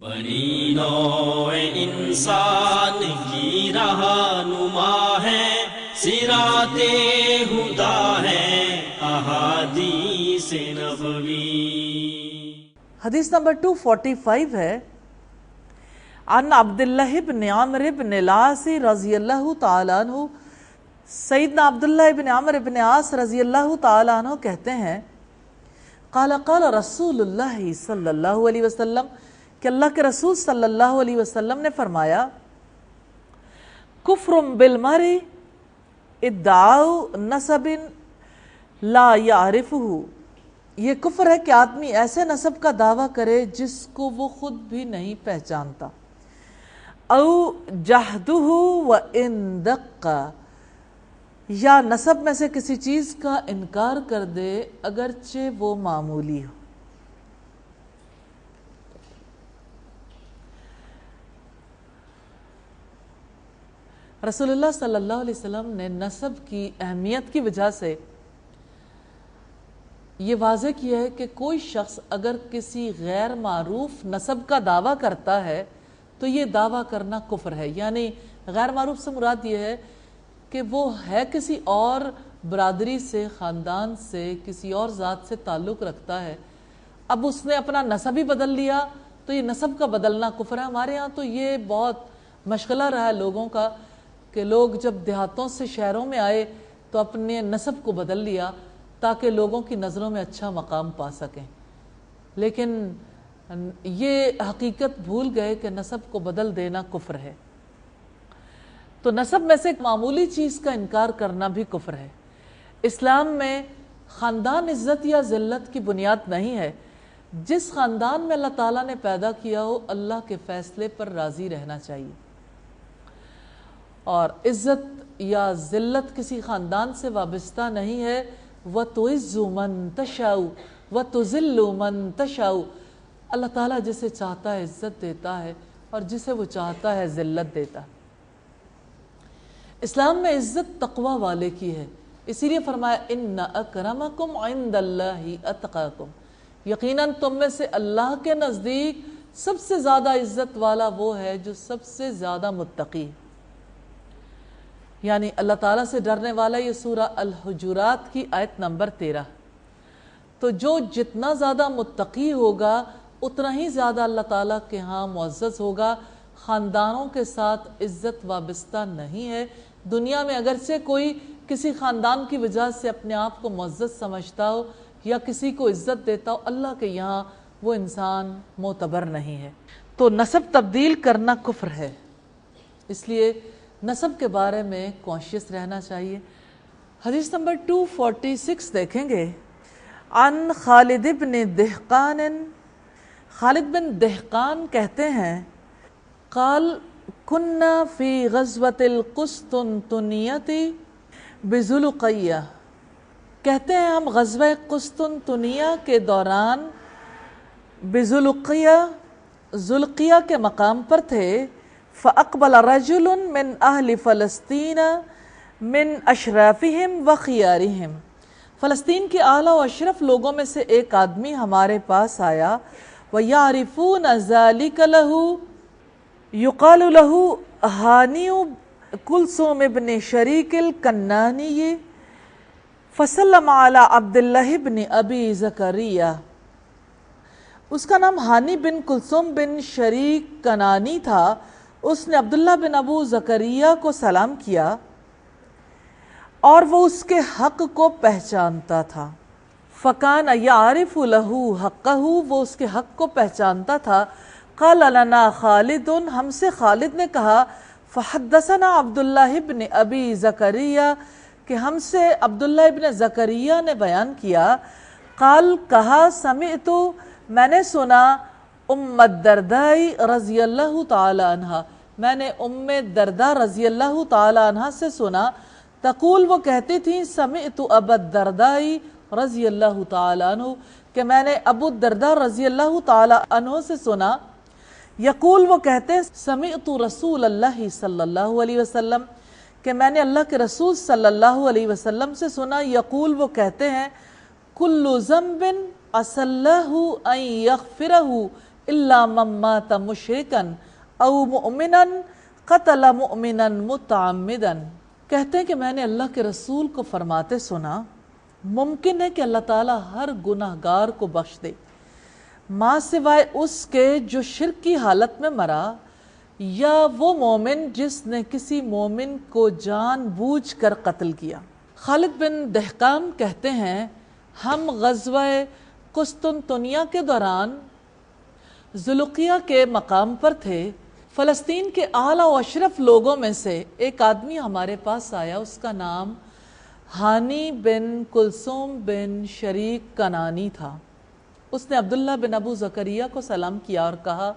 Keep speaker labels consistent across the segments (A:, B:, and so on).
A: بنی نوع انسان کی رہنما ہے، صراط ہدی ہے احادیث نبوی۔
B: حدیث نمبر 245 ہے، عن عبداللہ بن عمرو بن العاص رضی اللہ تعالیٰ عنہ، سیدنا عبداللہ بن عمرو بن عاص رضی اللہ تعالیٰ عنہ کہتے ہیں، قال قال رسول اللہ صلی اللہ علیہ وسلم، کہ اللہ کے رسول صلی اللہ علیہ وسلم نے فرمایا، کفر بالمرء ادعاء نسب لا یعرفہ، یہ کفر ہے کہ آدمی ایسے نسب کا دعویٰ کرے جس کو وہ خود بھی نہیں پہچانتا، او جہدہ وان دق، یا نسب میں سے کسی چیز کا انکار کر دے اگرچہ وہ معمولی ہو۔ رسول اللہ صلی اللہ علیہ وسلم نے نسب کی اہمیت کی وجہ سے یہ واضح کیا ہے کہ کوئی شخص اگر کسی غیر معروف نسب کا دعویٰ کرتا ہے تو یہ دعویٰ کرنا کفر ہے۔ یعنی غیر معروف سے مراد یہ ہے کہ وہ ہے کسی اور برادری سے، خاندان سے، کسی اور ذات سے تعلق رکھتا ہے، اب اس نے اپنا نسب ہی بدل لیا تو یہ نسب کا بدلنا کفر ہے۔ ہمارے ہاں تو یہ بہت مشغلہ رہا ہے لوگوں کا کہ لوگ جب دیہاتوں سے شہروں میں آئے تو اپنے نسب کو بدل لیا تاکہ لوگوں کی نظروں میں اچھا مقام پا سکیں، لیکن یہ حقیقت بھول گئے کہ نسب کو بدل دینا کفر ہے۔ تو نسب میں سے ایک معمولی چیز کا انکار کرنا بھی کفر ہے۔ اسلام میں خاندان عزت یا ذلت کی بنیاد نہیں ہے۔ جس خاندان میں اللہ تعالیٰ نے پیدا کیا ہو، اللہ کے فیصلے پر راضی رہنا چاہیے، اور عزت یا ذلت کسی خاندان سے وابستہ نہیں ہے۔ وَتُعِزُّ مَن تَشَاءُ وَتُذِلُّ مَن تَشَاءُ، اللہ تعالیٰ جسے چاہتا ہے عزت دیتا ہے اور جسے وہ چاہتا ہے ذلت دیتا ہے۔ اسلام میں عزت تقوی والے کی ہے، اسی لیے فرمایا اِنَّ أَكْرَمَكُمْ عِنْدَ اللَّهِ أَتْقَاكُمْ، یقیناً تم میں سے اللہ کے نزدیک سب سے زیادہ عزت والا وہ ہے جو سب سے زیادہ متقی ہے۔ یعنی اللہ تعالیٰ سے ڈرنے والا، یہ سورہ الحجرات کی آیت نمبر 13۔ تو جو جتنا زیادہ متقی ہوگا اتنا ہی زیادہ اللہ تعالیٰ کے ہاں معزز ہوگا۔ خاندانوں کے ساتھ عزت وابستہ نہیں ہے۔ دنیا میں اگرچہ کوئی کسی خاندان کی وجہ سے اپنے آپ کو معزز سمجھتا ہو یا کسی کو عزت دیتا ہو، اللہ کے یہاں وہ انسان معتبر نہیں ہے۔ تو نسب تبدیل کرنا کفر ہے، اس لیے نسب کے بارے میں کانشیس رہنا چاہیے۔ حدیث نمبر 246 دیکھیں گے، عن خالد بن دہقان، خالد بن دہقان کہتے ہیں، قال كنا فی غزوۃ القسطنطنیہ بذوالقیہ، کہتے ہیں ہم غزوہ قسطنطنیہ کے دوران بذوالقیہ، ذوالقیہ کے مقام پر تھے، فَأَقْبَلَ رَجُلٌ مِّنْ أَهْلِ فَلَسْطِينَ مِّنْ أَشْرَافِهِمْ وَخِيَارِهِمْ، فلسطین کے اعلیٰ و اشرف لوگوں میں سے ایک آدمی ہمارے پاس آیا، وَيَعْرِفُونَ ذَلِكَ لَهُ، يُقَالُ لَهُ هَانِيُ كُلْثُومِ بْنِ شَرِيكِ الْكَنَّانِيِّ، فَسَلَّمَ عَلَى عَبْدِ اللَّهِ بْنِ أَبِي زَكَرِيَّةَ، اس کا نام ہانی بن کلثوم بن شریک کنانی تھا۔ اس نے عبداللہ بن ابو زکریہ کو سلام کیا اور وہ اس کے حق کو پہچانتا تھا۔ فَكَانَ يَعْرِفُ لَهُ حَقَّهُ، وہ اس کے حق کو پہچانتا تھا۔ قَالَ لَنَا خَالِدٌ، ہم سے خالد نے کہا، فَحَدَّثَنَا عَبْدُاللَّهِ بن ابی زکریہ، کہ ہم سے عبداللہ ابن زکریہ نے بیان کیا، قال کہا، سمعت، میں نے سنا، ام الدرداء رضی اللہ تعالی عنہ، میں نے ام الدرداء رضی اللہ تعالی عنہ سے سنا، تقول، وہ کہتی تھیں، سمعت ابا الدرداء رضی اللہ تعالی عنہ، کہ میں نے ابو الدرداء رضی اللہ تعالی عنہ سے سنا، یقول، وہ کہتے، سمعت رسول اللہ صلی اللہ علیہ وسلم، کہ میں نے اللہ کے رسول صلی اللہ علیہ وسلم سے سنا، یقول، وہ کہتے ہیں، کل ذنب عسى اللہ ان یغفرہ الا من مات مشرکا او مؤمنا قتل مؤمنا متعمدا۔ کہتے ہیں کہ میں نے اللہ کے رسول کو فرماتے سنا ممکن ہے کہ اللہ تعالیٰ ہر گناہ گار کو بخش دے ماں سوائے اس کے جو شرک کی حالت میں مرا، یا وہ مومن جس نے کسی مومن کو جان بوجھ کر قتل کیا۔ خالد بن دہقان کہتے ہیں ہم غزوہ قسطنطنیہ کے دوران ذوالقیہ کے مقام پر تھے۔ فلسطین کے اعلیٰ و اشرف لوگوں میں سے ایک آدمی ہمارے پاس آیا، اس کا نام ہانی بن کلثوم بن شریک کنانی تھا۔ اس نے عبداللہ بن ابو زکریا کو سلام کیا اور کہا،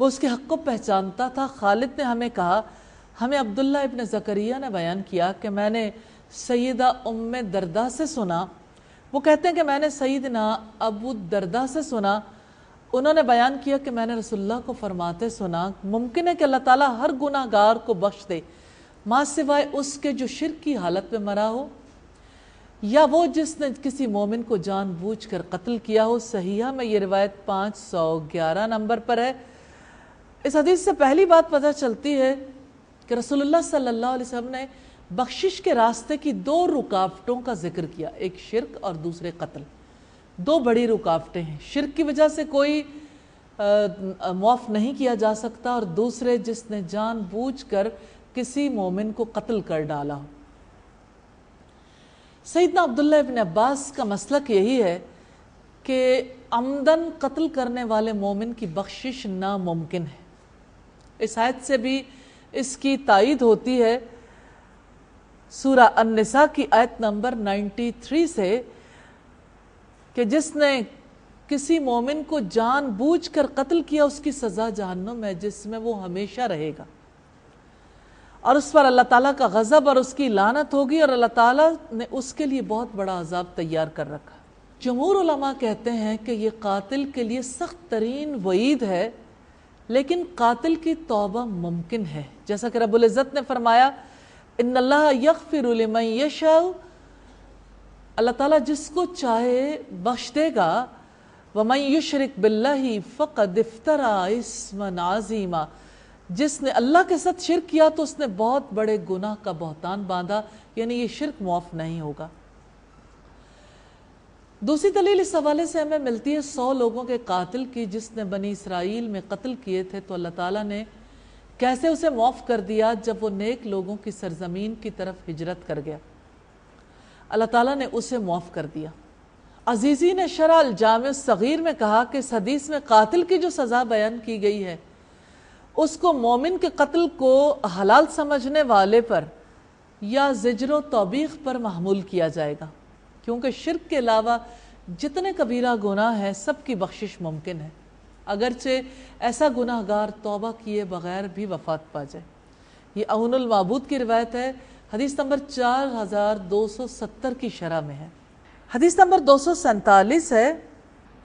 B: وہ اس کے حق کو پہچانتا تھا۔ خالد نے ہمیں کہا، ہمیں عبداللہ ابن زکریا نے بیان کیا کہ میں نے سیدہ ام دردہ سے سنا، وہ کہتے ہیں کہ میں نے سیدنا ابو دردہ سے سنا، انہوں نے بیان کیا کہ میں نے رسول اللہ کو فرماتے سنا ممکن ہے کہ اللہ تعالیٰ ہر گناہ گار کو بخش دے ماں سوائے اس کے جو شرک کی حالت میں مرا ہو، یا وہ جس نے کسی مومن کو جان بوجھ کر قتل کیا ہو۔ صحیحہ میں یہ روایت 511 نمبر پر ہے۔ اس حدیث سے پہلی بات پتہ چلتی ہے کہ رسول اللہ صلی اللہ علیہ وسلم نے بخشش کے راستے کی 2 رکاوٹوں کا ذکر کیا، ایک شرک اور دوسرے قتل۔ 2 بڑی رکاوٹیں ہیں، شرک کی وجہ سے کوئی معاف نہیں کیا جا سکتا، اور دوسرے جس نے جان بوجھ کر کسی مومن کو قتل کر ڈالا ہو۔ سیدنا عبداللہ ابن عباس کا مسلک یہی ہے کہ عمدن قتل کرنے والے مومن کی بخشش ناممکن ہے۔ اس آیت سے بھی اس کی تائید ہوتی ہے، سورہ النساء کی آیت نمبر 93 سے، کہ جس نے کسی مومن کو جان بوجھ کر قتل کیا اس کی سزا جہنم ہے جس میں وہ ہمیشہ رہے گا، اور اس پر اللہ تعالیٰ کا غضب اور اس کی لعنت ہوگی، اور اللہ تعالیٰ نے اس کے لیے بہت بڑا عذاب تیار کر رکھا۔ جمہور علماء کہتے ہیں کہ یہ قاتل کے لیے سخت ترین وعید ہے، لیکن قاتل کی توبہ ممکن ہے، جیسا کہ رب العزت نے فرمایا ان اللہ یغفر لمن یشاء، اللہ تعالیٰ جس کو چاہے بخش دے گا، وَمَن يُشْرِكْ بِاللَّهِ فَقَدْ افْتَرَى اسْمًا عَظِيمًا، جس نے اللہ کے ساتھ شرک کیا تو اس نے بہت بڑے گناہ کا بہتان باندھا، یعنی یہ شرک معاف نہیں ہوگا۔ دوسری دلیل اس حوالے سے ہمیں ملتی ہے 100 لوگوں کے قاتل کی جس نے بنی اسرائیل میں قتل کیے تھے، تو اللہ تعالیٰ نے کیسے اسے معاف کر دیا جب وہ نیک لوگوں کی سرزمین کی طرف ہجرت کر گیا، اللہ تعالیٰ نے اسے معاف کر دیا۔ عزیزی نے شرح الجامع الصغیر میں کہا کہ اس حدیث میں قاتل کی جو سزا بیان کی گئی ہے اس کو مومن کے قتل کو حلال سمجھنے والے پر یا زجر و توبیخ پر محمول کیا جائے گا، کیونکہ شرک کے علاوہ جتنے کبیرہ گناہ ہیں سب کی بخشش ممکن ہے، اگرچہ ایسا گناہ گار توبہ کیے بغیر بھی وفات پا جائے۔ یہ اون المعبود کی روایت ہے، حدیث نمبر 4270 کی شرح میں ہے۔ حدیث نمبر 247 ہے،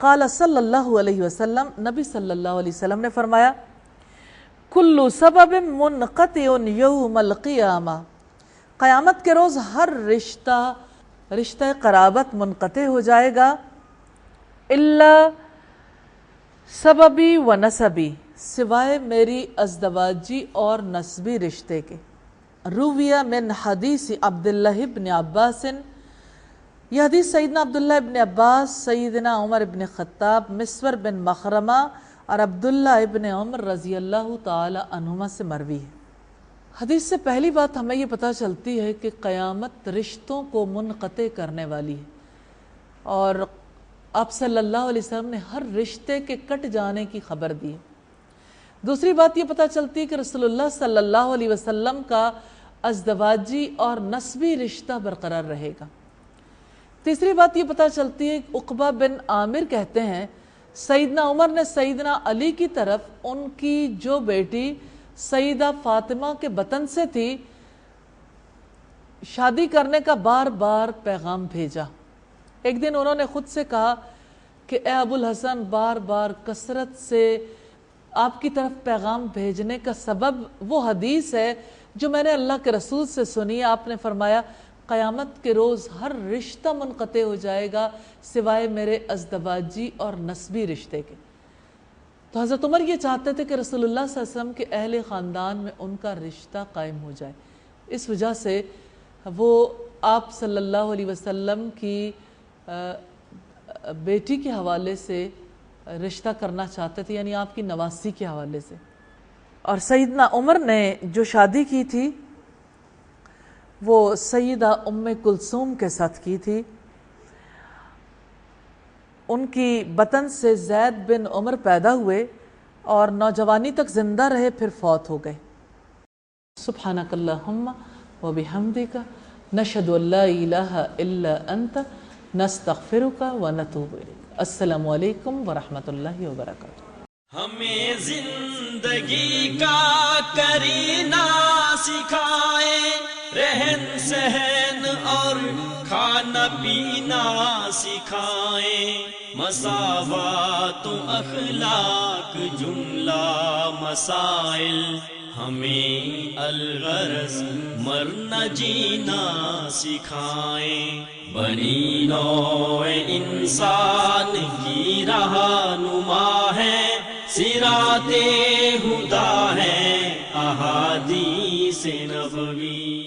B: قال صلی اللہ علیہ وسلم، نبی صلی اللہ علیہ وسلم نے فرمایا کل سبب منقطع یوم القیامہ، قیامت کے روز ہر رشتہ قرابت منقطع ہو جائے گا، الا سببی و نسبی، سوائے میری ازدواجی اور نسبی رشتے کے۔ رویہ من حدیث عبداللہ ابن عباس، یہ حدیث سیدنا عبداللہ ابن عباس، سیدنا عمر ابن خطاب، مسور بن مخرمہ اور عبداللہ ابن عمر رضی اللہ تعالی عنہما سے مروی ہے۔ حدیث سے پہلی بات ہمیں یہ پتہ چلتی ہے کہ قیامت رشتوں کو منقطع کرنے والی ہے، اور آپ صلی اللہ علیہ وسلم نے ہر رشتے کے کٹ جانے کی خبر دی ہے۔ دوسری بات یہ پتہ چلتی ہے کہ رسول اللہ صلی اللہ علیہ وسلم کا ازدواجی اور نسبی رشتہ برقرار رہے گا۔ تیسری بات یہ پتہ چلتی ہے کہ عقبہ بن عامر کہتے ہیں سیدنا عمر نے سیدنا علی کی طرف ان کی جو بیٹی سیدہ فاطمہ کے بطن سے تھی شادی کرنے کا بار بار پیغام بھیجا۔ ایک دن انہوں نے خود سے کہا کہ اے ابو الحسن، بار بار کثرت سے آپ کی طرف پیغام بھیجنے کا سبب وہ حدیث ہے جو میں نے اللہ کے رسول سے سنی۔ آپ نے فرمایا قیامت کے روز ہر رشتہ منقطع ہو جائے گا سوائے میرے ازدواجی اور نسبی رشتے کے۔ تو حضرت عمر یہ چاہتے تھے کہ رسول اللہ صلی اللہ علیہ وسلم کے اہل خاندان میں ان کا رشتہ قائم ہو جائے، اس وجہ سے وہ آپ صلی اللہ علیہ وسلم کی بیٹی کے حوالے سے رشتہ کرنا چاہتے تھے، یعنی آپ کی نواسی کے حوالے سے۔ اور سیدنا عمر نے جو شادی کی تھی وہ سیدہ ام کلثوم کے ساتھ کی تھی۔ ان کی بطن سے زید بن عمر پیدا ہوئے اور نوجوانی تک زندہ رہے، پھر فوت ہو گئے۔ سبحانک اللہم و بحمدک نشہد ان لا الہ الا انت نستغفرک و نتوب الیک۔ السلام علیکم ورحمۃ اللہ وبرکاتہ۔
A: ہمیں زندگی کا کرینہ سکھائے، رہن سہن اور کھانا پینا سکھائے، مساوات و اخلاق جملہ مسائل، ہمیں الغرض مرنا جینا سکھائیں، بنی نوع انسان کی رہنما ہے، صراط ہدیٰ ہے احادیث نبوی۔